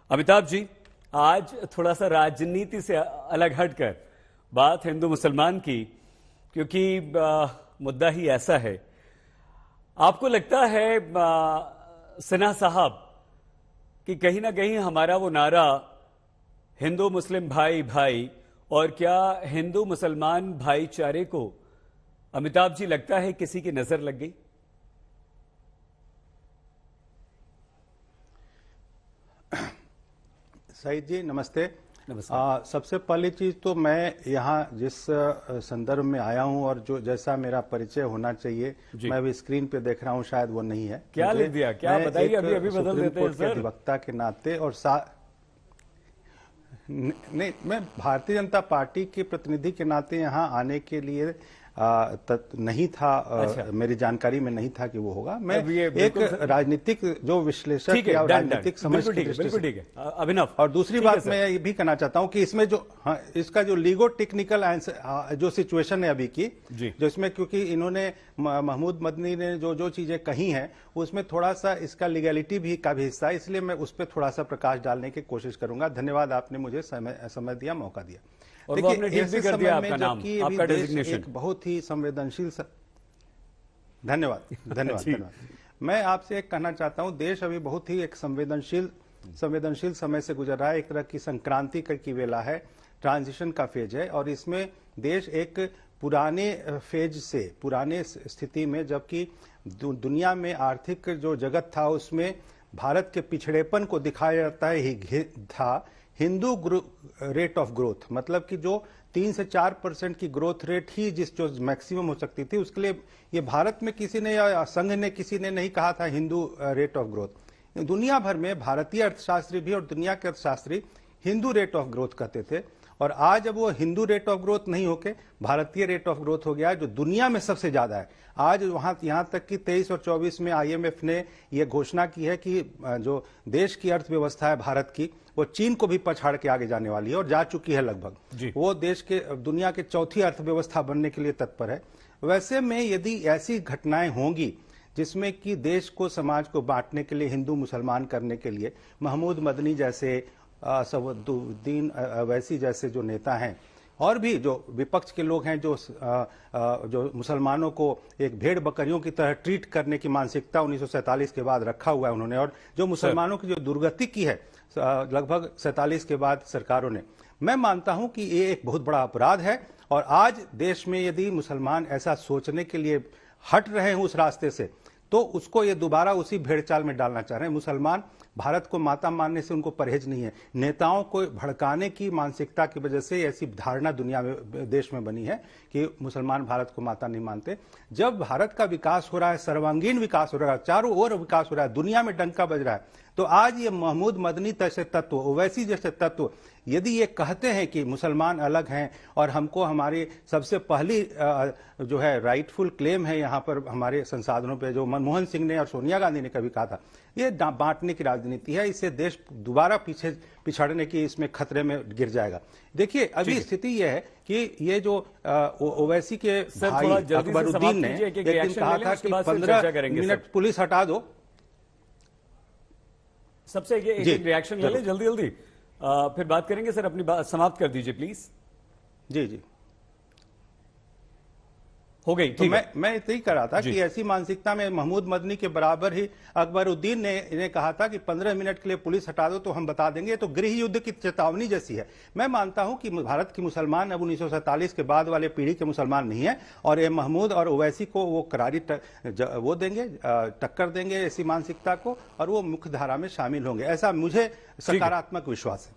अमिताभ जी, आज थोड़ा सा राजनीति से अलग हटकर बात हिंदू मुसलमान की, क्योंकि मुद्दा ही ऐसा है। आपको लगता है सिन्हा साहब कि कहीं ना कहीं हमारा वो नारा हिंदू मुस्लिम भाई भाई, और क्या हिंदू मुसलमान भाईचारे को अमिताभ जी लगता है किसी की नजर लग गई? सईद जी नमस्ते। नमस्कार। सबसे पहली चीज तो मैं यहाँ जिस संदर्भ में आया हूँ और जो जैसा मेरा परिचय होना चाहिए, मैं अभी स्क्रीन पे देख रहा हूँ, शायद वो नहीं है। क्या लिख दिया, क्या बताइए? अभी बदल देते हैं सर। अधिवक्ता के नाते और नहीं, मैं भारतीय जनता पार्टी के प्रतिनिधि के नाते यहाँ आने के लिए नहीं था। अच्छा। मेरी जानकारी में नहीं था कि वो होगा। मैं एक राजनीतिक जो विश्लेषक या राजनीतिक समझ की दृष्टि से अभिनव। और दूसरी बात मैं ये भी कहना चाहता हूं कि इसमें जो इसका जो लीगो टेक्निकल जो सिचुएशन है अभी की, जो इसमें क्योंकि इन्होंने महमूद मदनी ने जो चीजें कही हैं उसमें थोड़ा सा इसका लीगैलिटी भी का भी हिस्सा है, इसलिए मैं उस पर थोड़ा सा प्रकाश डालने की कोशिश करूंगा। धन्यवाद, आपने मुझे समय दिया, मौका दिया। और वो आपने ठीक भी कर दिया, आपका नाम, आपका डेजिग्नेशन। एक बहुत ही संवेदनशील धन्यवाद। मैं आपसे एक कहना चाहता हूं, देश अभी बहुत ही एक संवेदनशील समय से गुजर रहा है। एक तरह की संक्रांति की वेला है, ट्रांजिशन का फेज है, और इसमें देश एक पुराने स्थिति में, जबकि दुनिया में आर्थिक जो जगत था उसमें भारत के पिछड़ेपन को दिखाया जाता था हिंदू रेट ऑफ ग्रोथ, मतलब कि जो 3 से 4% की ग्रोथ रेट ही जो मैक्सिमम हो सकती थी, उसके लिए ये भारत में किसी ने या संघ ने किसी ने नहीं कहा था हिंदू रेट ऑफ ग्रोथ। दुनिया भर में भारतीय अर्थशास्त्री भी और दुनिया के अर्थशास्त्री हिंदू रेट ऑफ ग्रोथ कहते थे, और आज अब वो हिंदू रेट ऑफ ग्रोथ नहीं होके भारतीय रेट ऑफ ग्रोथ हो गया है, जो दुनिया में सबसे ज्यादा है। आज यहां तक कि 23 और 24 में IMF ने यह घोषणा की है कि जो देश की अर्थव्यवस्था है भारत की, वो चीन को भी पछाड़ के आगे जाने वाली है और जा चुकी है लगभग। वो देश के दुनिया के चौथी अर्थव्यवस्था बनने के लिए तत्पर है। वैसे में यदि ऐसी घटनाएं होंगी जिसमें कि देश को, समाज को बांटने के लिए, हिंदू मुसलमान करने के लिए महमूद मदनी जैसे, सवद्दुद्दीन अवैसी जैसे जो नेता हैं, और भी जो विपक्ष के लोग हैं, जो मुसलमानों को एक भेड़ बकरियों की तरह ट्रीट करने की मानसिकता 1947 के बाद रखा हुआ है उन्होंने, और जो मुसलमानों की जो दुर्गति की है लगभग 47 के बाद सरकारों ने, मैं मानता हूं कि ये एक बहुत बड़ा अपराध है। और आज देश में यदि मुसलमान ऐसा सोचने के लिए हट रहे हैं उस रास्ते से, तो उसको ये दोबारा उसी भेड़चाल में डालना चाह रहे हैं। मुसलमान भारत को माता मानने से उनको परहेज नहीं है। नेताओं को भड़काने की मानसिकता की वजह से ऐसी धारणा दुनिया में, देश में बनी है कि मुसलमान भारत को माता नहीं मानते। जब भारत का विकास हो रहा है, सर्वांगीण विकास हो रहा है, चारों ओर विकास हो रहा है, दुनिया में डंका बज रहा है, तो आज ये महमूद मदनी जैसे तत्व, ओवैसी जैसे तत्व यदि ये कहते हैं कि मुसलमान अलग हैं और हमको हमारी सबसे पहली जो है राइटफुल क्लेम है यहाँ पर हमारे संसाधनों पे, जो मनमोहन सिंह ने और सोनिया गांधी ने कभी कहा था, ये बांटने की राजनीति है। इससे देश दोबारा पिछड़ने की इसमें खतरे में गिर जाएगा। देखिए अभी स्थिति यह है कि ये जो ओवैसी के भाई अकबरुद्दीन ने एक दिन कहा था कि 15 मिनट पुलिस हटा दो। सबसे एक रिएक्शन ले ले जल्दी, फिर बात करेंगे। सर अपनी बात समाप्त कर दीजिए प्लीज। जी हो गई। तो मैं यही कर रहा था कि ऐसी मानसिकता में महमूद मदनी के बराबर ही अकबरुद्दीन ने इन्हें कहा था कि 15 मिनट के लिए पुलिस हटा दो तो हम बता देंगे। तो गृह युद्ध की चेतावनी जैसी है। मैं मानता हूं कि भारत की मुसलमान अब 1947 के बाद वाले पीढ़ी के मुसलमान नहीं है, और ये महमूद और ओवैसी को वो करारी वो देंगे, टक्कर देंगे ऐसी मानसिकता को, और वो मुख्य धारा में शामिल होंगे। ऐसा मुझे सकारात्मक विश्वास है।